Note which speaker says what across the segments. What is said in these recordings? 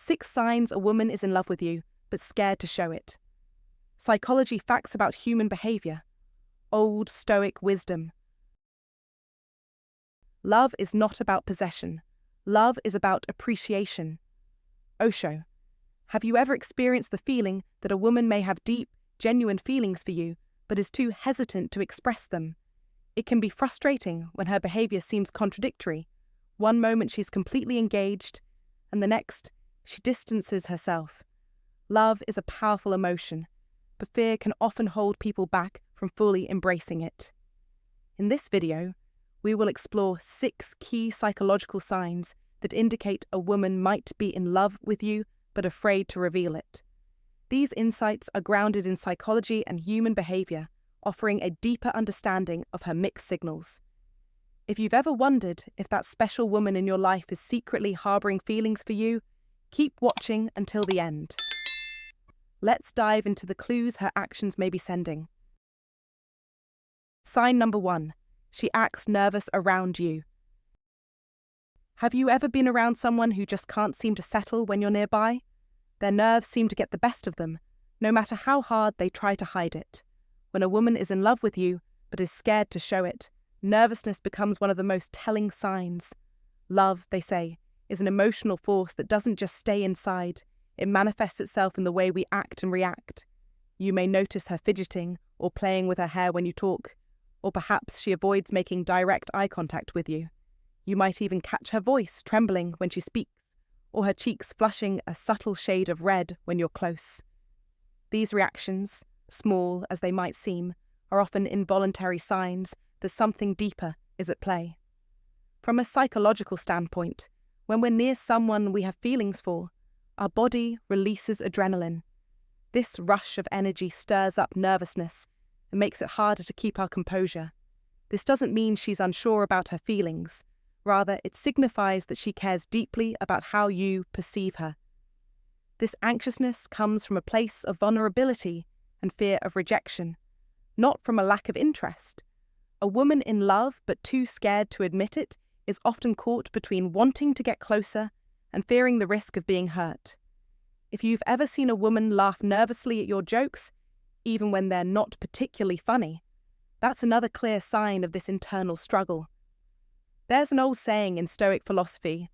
Speaker 1: 6 signs a woman is in love with you, but scared to show it. Psychology facts about human behavior. Old Stoic wisdom. Love is not about possession. Love is about appreciation. Osho. Have you ever experienced the feeling that a woman may have deep, genuine feelings for you, but is too hesitant to express them? It can be frustrating when her behavior seems contradictory. One moment she's completely engaged, and the next, she distances herself. Love is a powerful emotion, but fear can often hold people back from fully embracing it. In this video, we will explore 6 key psychological signs that indicate a woman might be in love with you but afraid to reveal it. These insights are grounded in psychology and human behavior, offering a deeper understanding of her mixed signals. If you've ever wondered if that special woman in your life is secretly harboring feelings for you, keep watching until the end. Let's dive into the clues her actions may be sending. Sign number 1. She acts nervous around you. Have you ever been around someone who just can't seem to settle when you're nearby? Their nerves seem to get the best of them, no matter how hard they try to hide it. When a woman is in love with you, but is scared to show it, nervousness becomes one of the most telling signs. Love, they say, is an emotional force that doesn't just stay inside. It manifests itself in the way we act and react. You may notice her fidgeting or playing with her hair when you talk, or perhaps she avoids making direct eye contact with you. You might even catch her voice trembling when she speaks, or her cheeks flushing a subtle shade of red when you're close. These reactions, small as they might seem, are often involuntary signs that something deeper is at play. From a psychological standpoint, when we're near someone we have feelings for, our body releases adrenaline. This rush of energy stirs up nervousness and makes it harder to keep our composure. This doesn't mean she's unsure about her feelings. Rather, it signifies that she cares deeply about how you perceive her. This anxiousness comes from a place of vulnerability and fear of rejection, not from a lack of interest. A woman in love but too scared to admit it is often caught between wanting to get closer and fearing the risk of being hurt. If you've ever seen a woman laugh nervously at your jokes, even when they're not particularly funny, that's another clear sign of this internal struggle. There's an old saying in Stoic philosophy: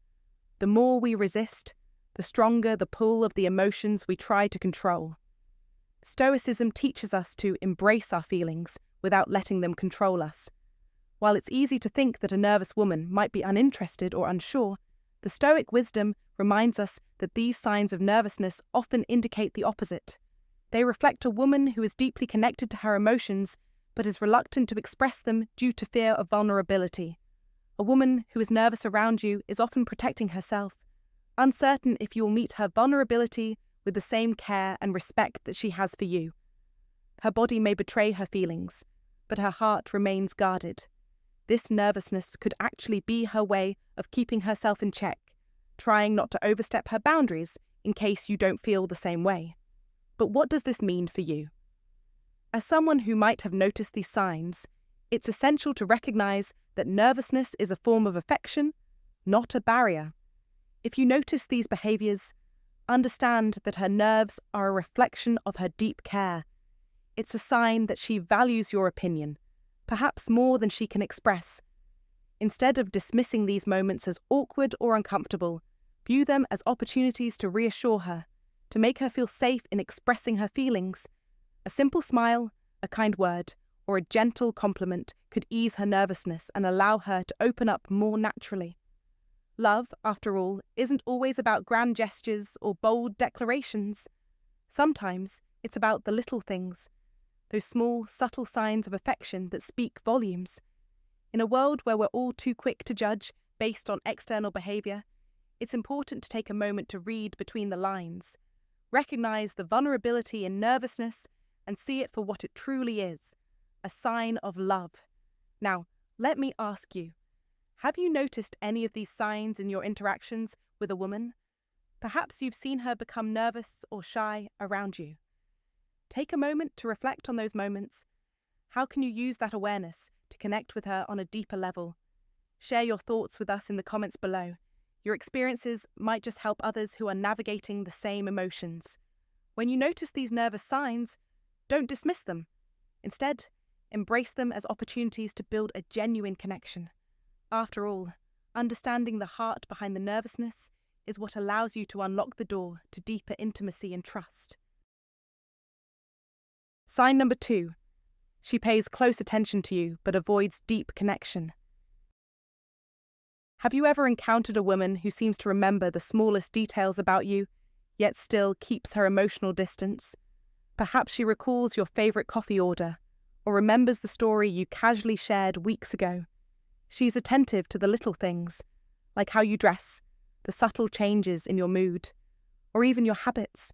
Speaker 1: the more we resist, the stronger the pull of the emotions we try to control. Stoicism teaches us to embrace our feelings without letting them control us. While it's easy to think that a nervous woman might be uninterested or unsure, the Stoic wisdom reminds us that these signs of nervousness often indicate the opposite. They reflect a woman who is deeply connected to her emotions but is reluctant to express them due to fear of vulnerability. A woman who is nervous around you is often protecting herself, uncertain if you will meet her vulnerability with the same care and respect that she has for you. Her body may betray her feelings, but her heart remains guarded. This nervousness could actually be her way of keeping herself in check, trying not to overstep her boundaries in case you don't feel the same way. But what does this mean for you? As someone who might have noticed these signs, it's essential to recognize that nervousness is a form of affection, not a barrier. If you notice these behaviors, understand that her nerves are a reflection of her deep care. It's a sign that she values your opinion, perhaps more than she can express. Instead of dismissing these moments as awkward or uncomfortable, view them as opportunities to reassure her, to make her feel safe in expressing her feelings. A simple smile, a kind word, or a gentle compliment could ease her nervousness and allow her to open up more naturally. Love, after all, isn't always about grand gestures or bold declarations. Sometimes it's about the little things, those small, subtle signs of affection that speak volumes. In a world where we're all too quick to judge based on external behavior, it's important to take a moment to read between the lines, recognize the vulnerability and nervousness, and see it for what it truly is, a sign of love. Now, let me ask you, have you noticed any of these signs in your interactions with a woman? Perhaps you've seen her become nervous or shy around you. Take a moment to reflect on those moments. How can you use that awareness to connect with her on a deeper level? Share your thoughts with us in the comments below. Your experiences might just help others who are navigating the same emotions. When you notice these nervous signs, don't dismiss them. Instead, embrace them as opportunities to build a genuine connection. After all, understanding the heart behind the nervousness is what allows you to unlock the door to deeper intimacy and trust. Sign number 2. She pays close attention to you but avoids deep connection. Have you ever encountered a woman who seems to remember the smallest details about you, yet still keeps her emotional distance? Perhaps she recalls your favorite coffee order, or remembers the story you casually shared weeks ago. She's attentive to the little things, like how you dress, the subtle changes in your mood, or even your habits.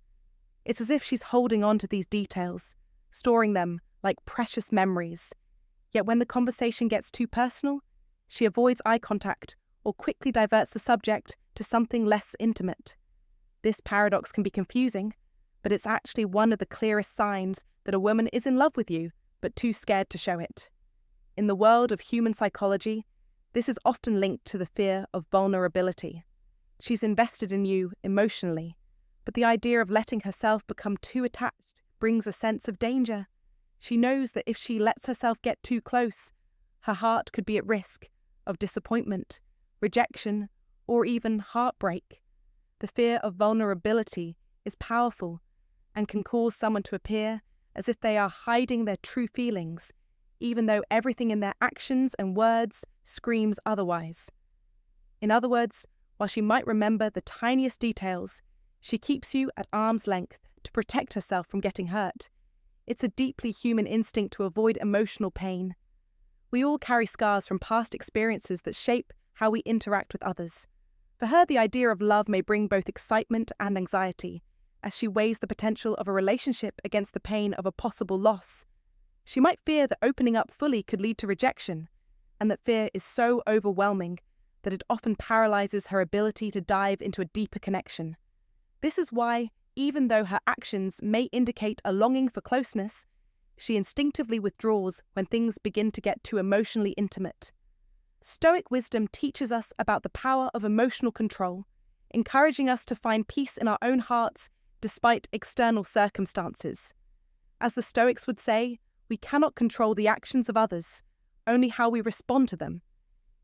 Speaker 1: It's as if she's holding on to these details, storing them like precious memories. Yet when the conversation gets too personal, she avoids eye contact or quickly diverts the subject to something less intimate. This paradox can be confusing, but it's actually one of the clearest signs that a woman is in love with you, but too scared to show it. In the world of human psychology, this is often linked to the fear of vulnerability. She's invested in you emotionally, but the idea of letting herself become too attached brings a sense of danger. She knows that if she lets herself get too close, her heart could be at risk of disappointment, rejection, or even heartbreak. The fear of vulnerability is powerful and can cause someone to appear as if they are hiding their true feelings, even though everything in their actions and words screams otherwise. In other words, while she might remember the tiniest details, she keeps you at arm's length to protect herself from getting hurt. It's a deeply human instinct to avoid emotional pain. We all carry scars from past experiences that shape how we interact with others. For her, the idea of love may bring both excitement and anxiety, as she weighs the potential of a relationship against the pain of a possible loss. She might fear that opening up fully could lead to rejection, and that fear is so overwhelming that it often paralyzes her ability to dive into a deeper connection. This is why, even though her actions may indicate a longing for closeness, she instinctively withdraws when things begin to get too emotionally intimate. Stoic wisdom teaches us about the power of emotional control, encouraging us to find peace in our own hearts despite external circumstances. As the Stoics would say, we cannot control the actions of others, only how we respond to them.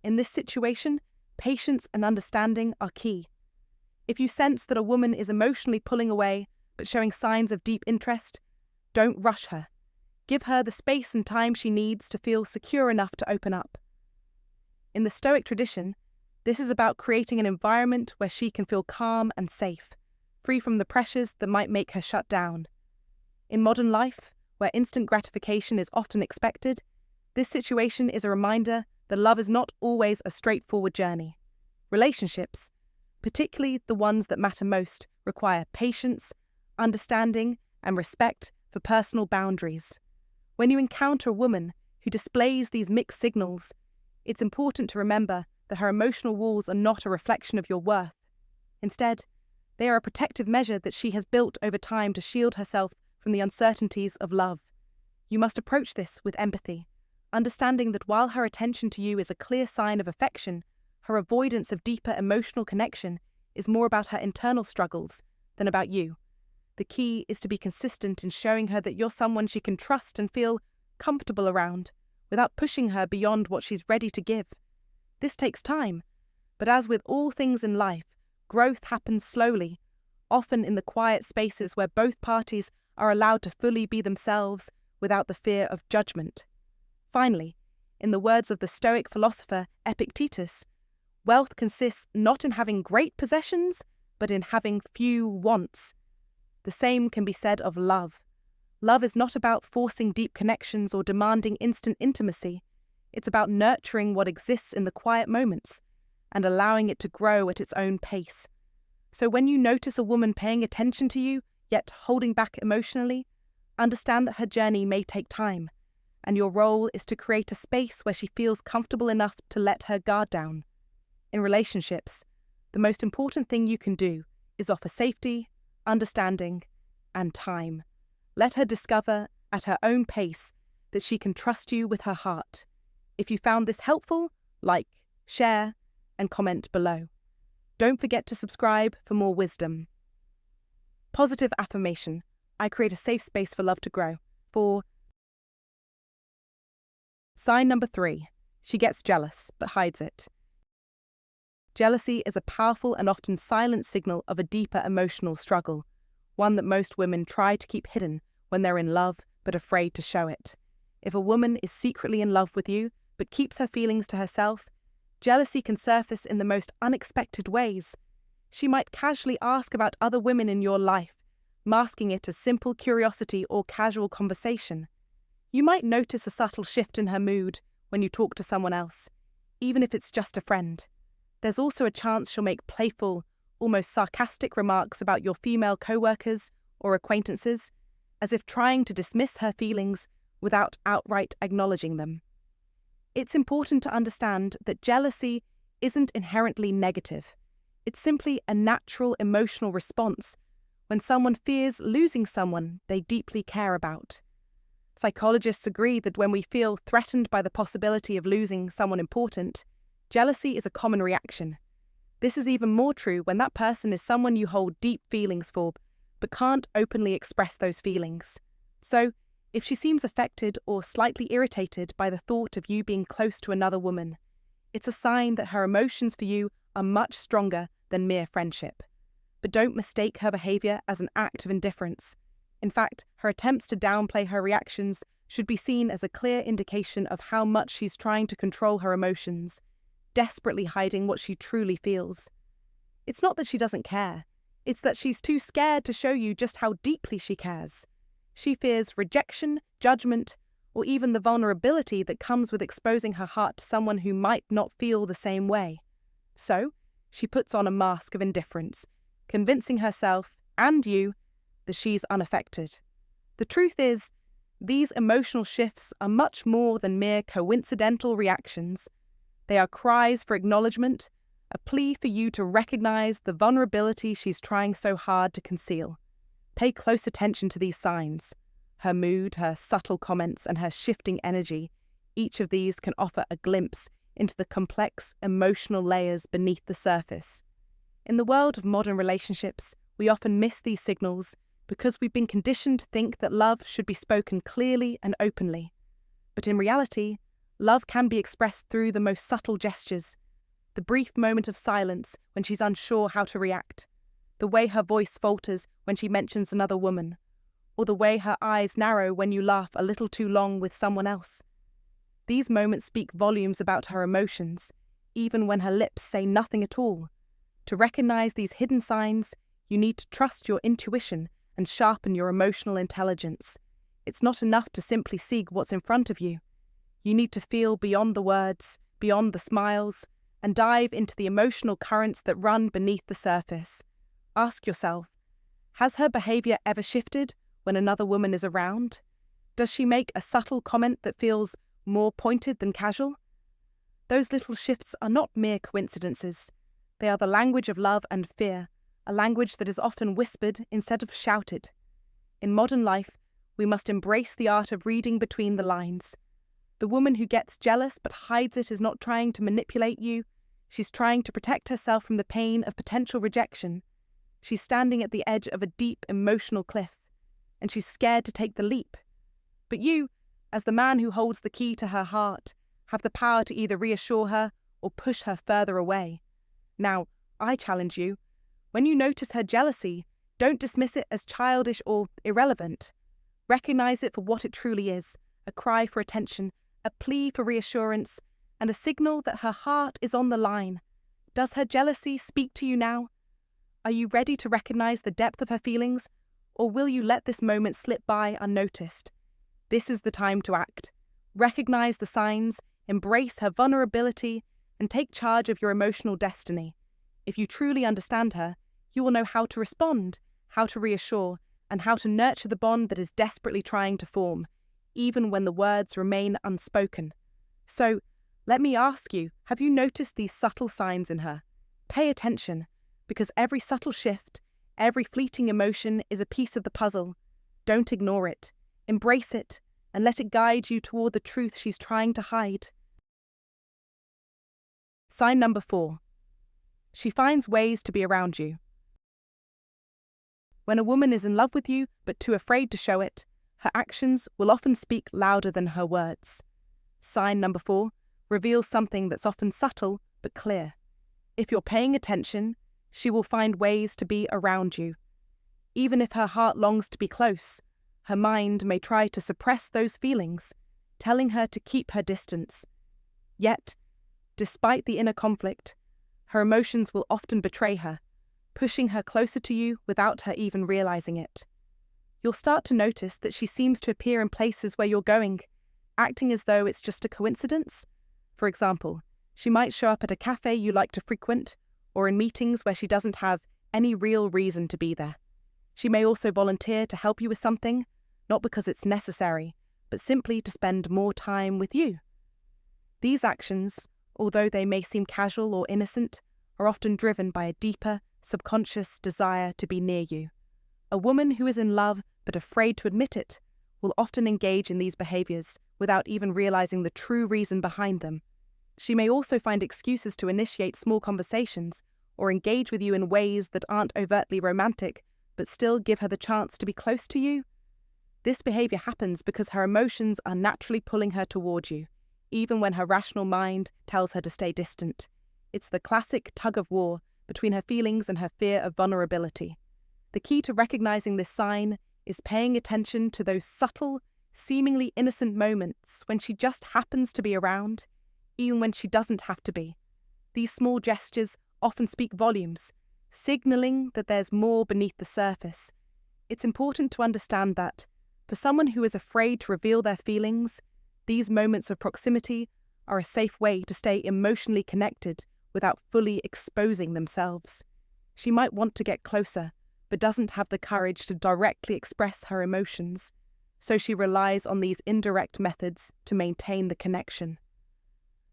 Speaker 1: In this situation, patience and understanding are key. If you sense that a woman is emotionally pulling away but showing signs of deep interest, don't rush her. Give her the space and time she needs to feel secure enough to open up. In the Stoic tradition, this is about creating an environment where she can feel calm and safe, free from the pressures that might make her shut down. In modern life, where instant gratification is often expected, this situation is a reminder that love is not always a straightforward journey. Relationships, particularly the ones that matter most, require patience, understanding, and respect for personal boundaries. When you encounter a woman who displays these mixed signals, it's important to remember that her emotional walls are not a reflection of your worth. Instead, they are a protective measure that she has built over time to shield herself from the uncertainties of love. You must approach this with empathy, understanding that while her attention to you is a clear sign of affection, her avoidance of deeper emotional connection is more about her internal struggles than about you. The key is to be consistent in showing her that you're someone she can trust and feel comfortable around, without pushing her beyond what she's ready to give. This takes time, but as with all things in life, growth happens slowly, often in the quiet spaces where both parties are allowed to fully be themselves without the fear of judgment. Finally, in the words of the Stoic philosopher Epictetus, wealth consists not in having great possessions, but in having few wants. The same can be said of love. Love is not about forcing deep connections or demanding instant intimacy. It's about nurturing what exists in the quiet moments and allowing it to grow at its own pace. So when you notice a woman paying attention to you, yet holding back emotionally, understand that her journey may take time, and your role is to create a space where she feels comfortable enough to let her guard down. In relationships, the most important thing you can do is offer safety, understanding, and time. Let her discover at her own pace that she can trust you with her heart. If you found this helpful, like, share, and comment below. Don't forget to subscribe for more wisdom. Positive affirmation. I create a safe space for love to grow. 4. Sign number 3. She gets jealous, but hides it. Jealousy is a powerful and often silent signal of a deeper emotional struggle, one that most women try to keep hidden when they're in love but afraid to show it. If a woman is secretly in love with you but keeps her feelings to herself, jealousy can surface in the most unexpected ways. She might casually ask about other women in your life, masking it as simple curiosity or casual conversation. You might notice a subtle shift in her mood when you talk to someone else, even if it's just a friend. There's also a chance she'll make playful, almost sarcastic remarks about your female co-workers or acquaintances, as if trying to dismiss her feelings without outright acknowledging them. It's important to understand that jealousy isn't inherently negative. It's simply a natural emotional response when someone fears losing someone they deeply care about. Psychologists agree that when we feel threatened by the possibility of losing someone important, jealousy is a common reaction. This is even more true when that person is someone you hold deep feelings for, but can't openly express those feelings. So, if she seems affected or slightly irritated by the thought of you being close to another woman, it's a sign that her emotions for you are much stronger than mere friendship. But don't mistake her behavior as an act of indifference. In fact, her attempts to downplay her reactions should be seen as a clear indication of how much she's trying to control her emotions, desperately hiding what she truly feels. It's not that she doesn't care, it's that she's too scared to show you just how deeply she cares. She fears rejection, judgment, or even the vulnerability that comes with exposing her heart to someone who might not feel the same way. So, she puts on a mask of indifference, convincing herself, and you, that she's unaffected. The truth is, these emotional shifts are much more than mere coincidental reactions. They are cries for acknowledgement, a plea for you to recognize the vulnerability she's trying so hard to conceal. Pay close attention to these signs. Her mood, her subtle comments, and her shifting energy. Each of these can offer a glimpse into the complex emotional layers beneath the surface. In the world of modern relationships, we often miss these signals because we've been conditioned to think that love should be spoken clearly and openly. But in reality, love can be expressed through the most subtle gestures. The brief moment of silence when she's unsure how to react. The way her voice falters when she mentions another woman. Or the way her eyes narrow when you laugh a little too long with someone else. These moments speak volumes about her emotions, even when her lips say nothing at all. To recognize these hidden signs, you need to trust your intuition and sharpen your emotional intelligence. It's not enough to simply see what's in front of you. You need to feel beyond the words, beyond the smiles, and dive into the emotional currents that run beneath the surface. Ask yourself, has her behavior ever shifted when another woman is around? Does she make a subtle comment that feels more pointed than casual? Those little shifts are not mere coincidences. They are the language of love and fear, a language that is often whispered instead of shouted. In modern life, we must embrace the art of reading between the lines. The woman who gets jealous but hides it is not trying to manipulate you. She's trying to protect herself from the pain of potential rejection. She's standing at the edge of a deep emotional cliff, and she's scared to take the leap. But you, as the man who holds the key to her heart, have the power to either reassure her or push her further away. Now, I challenge you, when you notice her jealousy, don't dismiss it as childish or irrelevant. Recognize it for what it truly is, a cry for attention, a plea for reassurance, and a signal that her heart is on the line. Does her jealousy speak to you now? Are you ready to recognize the depth of her feelings, or will you let this moment slip by unnoticed? This is the time to act. Recognize the signs, embrace her vulnerability, and take charge of your emotional destiny. If you truly understand her, you will know how to respond, how to reassure, and how to nurture the bond that is desperately trying to form, even when the words remain unspoken. So, let me ask you, have you noticed these subtle signs in her? Pay attention, because every subtle shift, every fleeting emotion is a piece of the puzzle. Don't ignore it. Embrace it, and let it guide you toward the truth she's trying to hide. Sign number 4. She finds ways to be around you. When a woman is in love with you but too afraid to show it, her actions will often speak louder than her words. Sign number 4 reveals something that's often subtle but clear. If you're paying attention, she will find ways to be around you. Even if her heart longs to be close, her mind may try to suppress those feelings, telling her to keep her distance. Yet, despite the inner conflict, her emotions will often betray her, pushing her closer to you without her even realizing it. You'll start to notice that she seems to appear in places where you're going, acting as though it's just a coincidence. For example, she might show up at a cafe you like to frequent, or in meetings where she doesn't have any real reason to be there. She may also volunteer to help you with something, not because it's necessary, but simply to spend more time with you. These actions, although they may seem casual or innocent, are often driven by a deeper, subconscious desire to be near you. A woman who is in love but afraid to admit it will often engage in these behaviors without even realizing the true reason behind them. She may also find excuses to initiate small conversations or engage with you in ways that aren't overtly romantic but still give her the chance to be close to you. This behavior happens because her emotions are naturally pulling her toward you, even when her rational mind tells her to stay distant. It's the classic tug-of-war between her feelings and her fear of vulnerability. The key to recognizing this sign is paying attention to those subtle, seemingly innocent moments when she just happens to be around, even when she doesn't have to be. These small gestures often speak volumes, signaling that there's more beneath the surface. It's important to understand that, for someone who is afraid to reveal their feelings, these moments of proximity are a safe way to stay emotionally connected without fully exposing themselves. She might want to get closer, but doesn't have the courage to directly express her emotions, so she relies on these indirect methods to maintain the connection.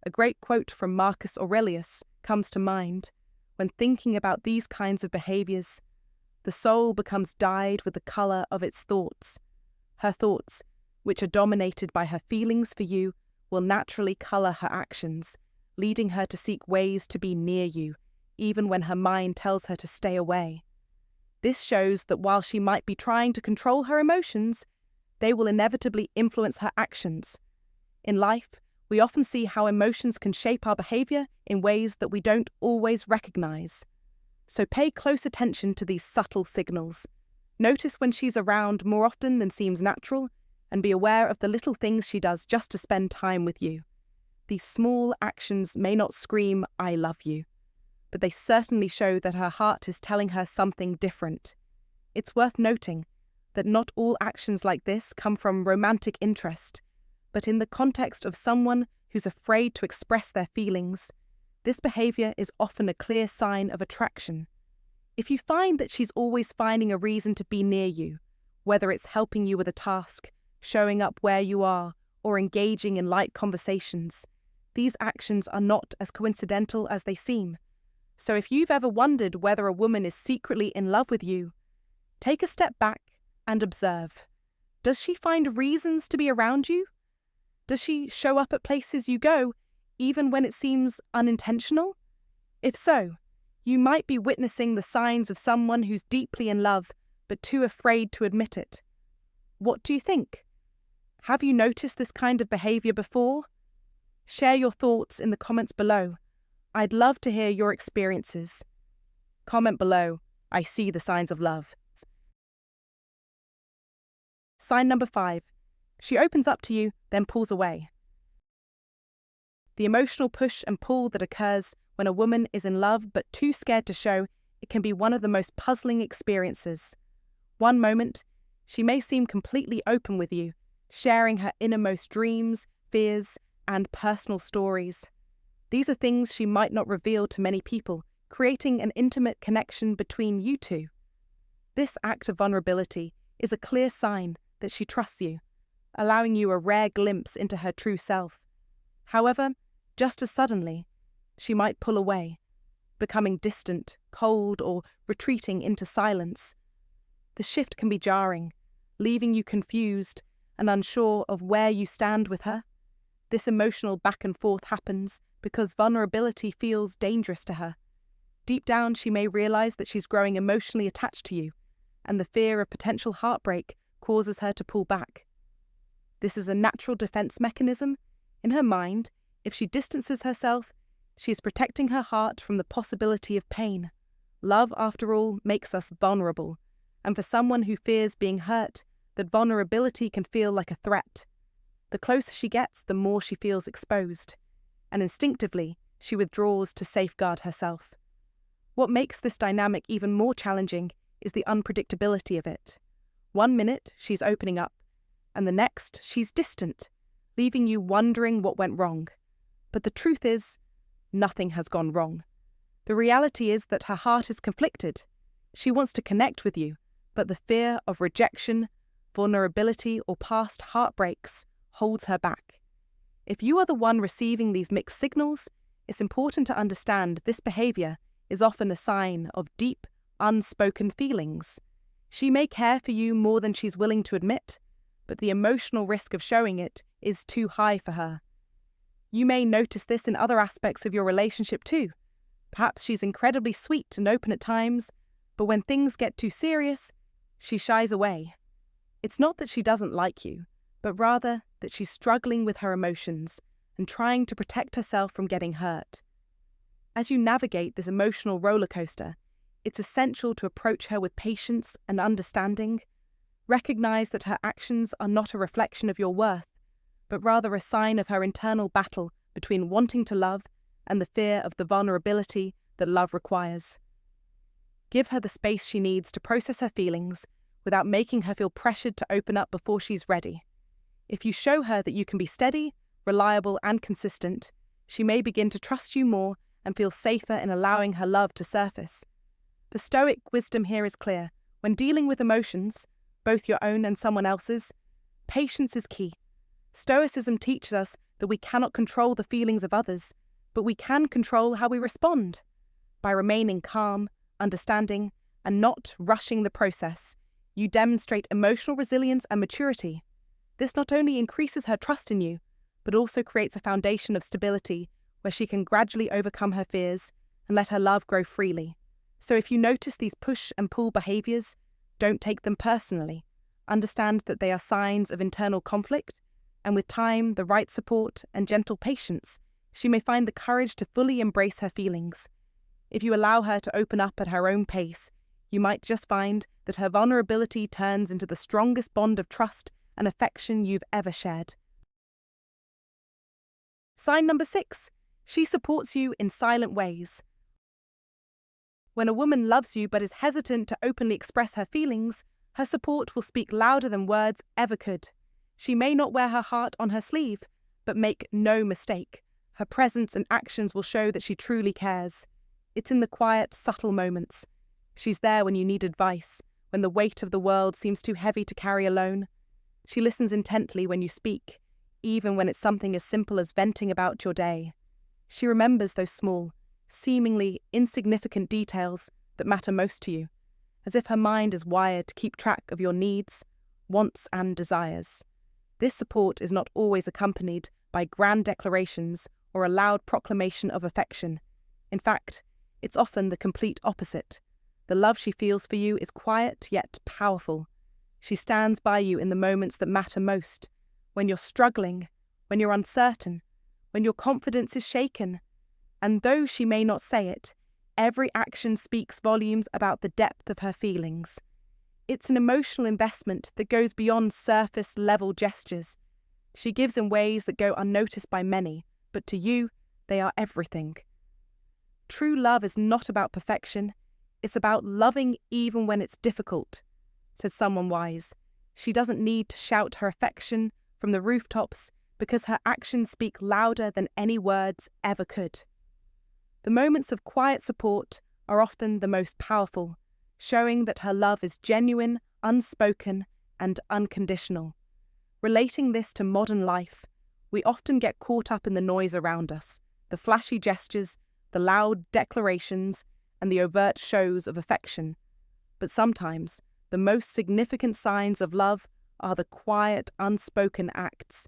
Speaker 1: A great quote from Marcus Aurelius comes to mind. When thinking about these kinds of behaviors, the soul becomes dyed with the color of its thoughts. Her thoughts, which are dominated by her feelings for you, will naturally color her actions, leading her to seek ways to be near you, even when her mind tells her to stay away. This shows that while she might be trying to control her emotions, they will inevitably influence her actions. In life, we often see how emotions can shape our behavior in ways that we don't always recognize. So pay close attention to these subtle signals. Notice when she's around more often than seems natural, and be aware of the little things she does just to spend time with you. These small actions may not scream, "I love you," but they certainly show that her heart is telling her something different. It's worth noting that not all actions like this come from romantic interest, but in the context of someone who's afraid to express their feelings, this behavior is often a clear sign of attraction. If you find that she's always finding a reason to be near you, whether it's helping you with a task, showing up where you are, or engaging in light conversations, these actions are not as coincidental as they seem. So if you've ever wondered whether a woman is secretly in love with you, take a step back and observe. Does she find reasons to be around you? Does she show up at places you go, even when it seems unintentional? If so, you might be witnessing the signs of someone who's deeply in love, but too afraid to admit it. What do you think? Have you noticed this kind of behavior before? Share your thoughts in the comments below. I'd love to hear your experiences. Comment below, "I see the signs of love." Sign number 5. She opens up to you, then pulls away. The emotional push and pull that occurs when a woman is in love but too scared to show, it can be one of the most puzzling experiences. One moment, she may seem completely open with you, sharing her innermost dreams, fears, and personal stories. These are things she might not reveal to many people, creating an intimate connection between you two. This act of vulnerability is a clear sign that she trusts you, allowing you a rare glimpse into her true self. However, just as suddenly, she might pull away, becoming distant, cold, or retreating into silence. The shift can be jarring, leaving you confused and unsure of where you stand with her. This emotional back and forth happens because vulnerability feels dangerous to her. Deep down, she may realize that she's growing emotionally attached to you, and the fear of potential heartbreak causes her to pull back. This is a natural defense mechanism. In her mind, if she distances herself, she is protecting her heart from the possibility of pain. Love, after all, makes us vulnerable, and for someone who fears being hurt, that vulnerability can feel like a threat. The closer she gets, the more she feels exposed, and instinctively, she withdraws to safeguard herself. What makes this dynamic even more challenging is the unpredictability of it. 1 minute, she's opening up, and the next, she's distant, leaving you wondering what went wrong. But the truth is, nothing has gone wrong. The reality is that her heart is conflicted. She wants to connect with you, but the fear of rejection, vulnerability, or past heartbreaks holds her back. If you are the one receiving these mixed signals, it's important to understand this behavior is often a sign of deep, unspoken feelings. She may care for you more than she's willing to admit, but the emotional risk of showing it is too high for her. You may notice this in other aspects of your relationship too. Perhaps she's incredibly sweet and open at times, but when things get too serious, she shies away. It's not that she doesn't like you, but rather that she's struggling with her emotions and trying to protect herself from getting hurt. As you navigate this emotional roller coaster, it's essential to approach her with patience and understanding. Recognize that her actions are not a reflection of your worth, but rather a sign of her internal battle between wanting to love and the fear of the vulnerability that love requires. Give her the space she needs to process her feelings without making her feel pressured to open up before she's ready. If you show her that you can be steady, reliable, and consistent, she may begin to trust you more and feel safer in allowing her love to surface. The Stoic wisdom here is clear. When dealing with emotions, both your own and someone else's, patience is key. Stoicism teaches us that we cannot control the feelings of others, but we can control how we respond. By remaining calm, understanding, and not rushing the process, you demonstrate emotional resilience and maturity. This not only increases her trust in you, but also creates a foundation of stability where she can gradually overcome her fears and let her love grow freely. So if you notice these push and pull behaviors, don't take them personally. Understand that they are signs of internal conflict, and with time, the right support, and gentle patience, she may find the courage to fully embrace her feelings. If you allow her to open up at her own pace, you might just find that her vulnerability turns into the strongest bond of trust and affection you've ever shared. Sign number 6. She supports you in silent ways. When a woman loves you but is hesitant to openly express her feelings, her support will speak louder than words ever could. She may not wear her heart on her sleeve, but make no mistake, her presence and actions will show that she truly cares. It's in the quiet, subtle moments. She's there when you need advice, when the weight of the world seems too heavy to carry alone. She listens intently when you speak, even when it's something as simple as venting about your day. She remembers those small, seemingly insignificant details that matter most to you, as if her mind is wired to keep track of your needs, wants, and desires. This support is not always accompanied by grand declarations or a loud proclamation of affection. In fact, it's often the complete opposite. The love she feels for you is quiet yet powerful. She stands by you in the moments that matter most, when you're struggling, when you're uncertain, when your confidence is shaken. And though she may not say it, every action speaks volumes about the depth of her feelings. It's an emotional investment that goes beyond surface-level gestures. She gives in ways that go unnoticed by many, but to you, they are everything. True love is not about perfection. It's about loving even when it's difficult, said someone wise. She doesn't need to shout her affection from the rooftops because her actions speak louder than any words ever could. The moments of quiet support are often the most powerful, showing that her love is genuine, unspoken, and unconditional. Relating this to modern life, we often get caught up in the noise around us, the flashy gestures, the loud declarations, and the overt shows of affection. But sometimes, the most significant signs of love are the quiet, unspoken acts.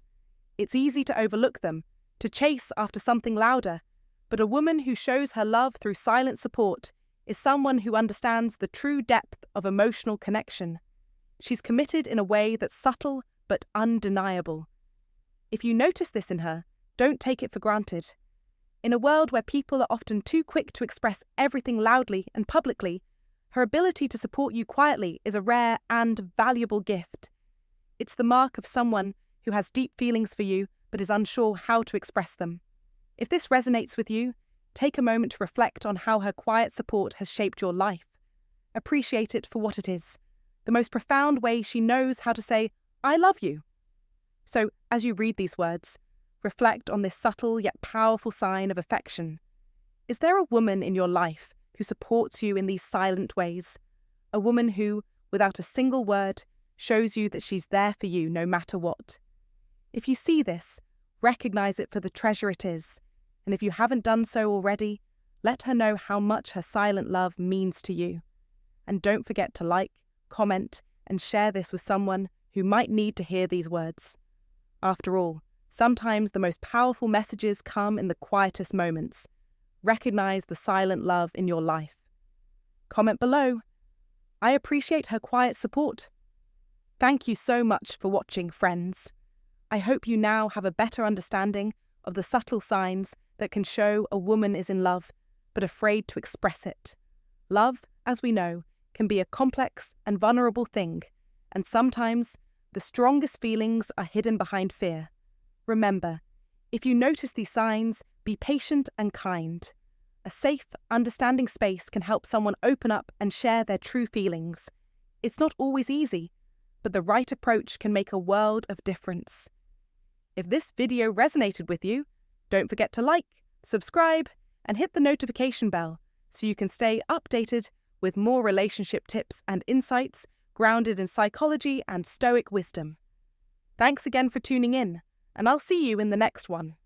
Speaker 1: It's easy to overlook them, to chase after something louder, But a woman who shows her love through silent support is someone who understands the true depth of emotional connection. She's committed in a way that's subtle but undeniable. If you notice this in her, don't take it for granted. In a world where people are often too quick to express everything loudly and publicly, her ability to support you quietly is a rare and valuable gift. It's the mark of someone who has deep feelings for you but is unsure how to express them. If this resonates with you, take a moment to reflect on how her quiet support has shaped your life. Appreciate it for what it is, the most profound way she knows how to say, "I love you." So, as you read these words, reflect on this subtle yet powerful sign of affection. Is there a woman in your life who supports you in these silent ways? A woman who, without a single word, shows you that she's there for you no matter what? If you see this, recognize it for the treasure it is, and if you haven't done so already, let her know how much her silent love means to you. And don't forget to like, comment, and share this with someone who might need to hear these words. After all, sometimes the most powerful messages come in the quietest moments. Recognize the silent love in your life. Comment below. I appreciate her quiet support. Thank you so much for watching, friends. I hope you now have a better understanding of the subtle signs that can show a woman is in love, but afraid to express it. Love, as we know, can be a complex and vulnerable thing, and sometimes the strongest feelings are hidden behind fear. Remember, if you notice these signs, be patient and kind. A safe, understanding space can help someone open up and share their true feelings. It's not always easy, but the right approach can make a world of difference. If this video resonated with you, don't forget to like, subscribe, and hit the notification bell so you can stay updated with more relationship tips and insights grounded in psychology and Stoic wisdom. Thanks again for tuning in, and I'll see you in the next one.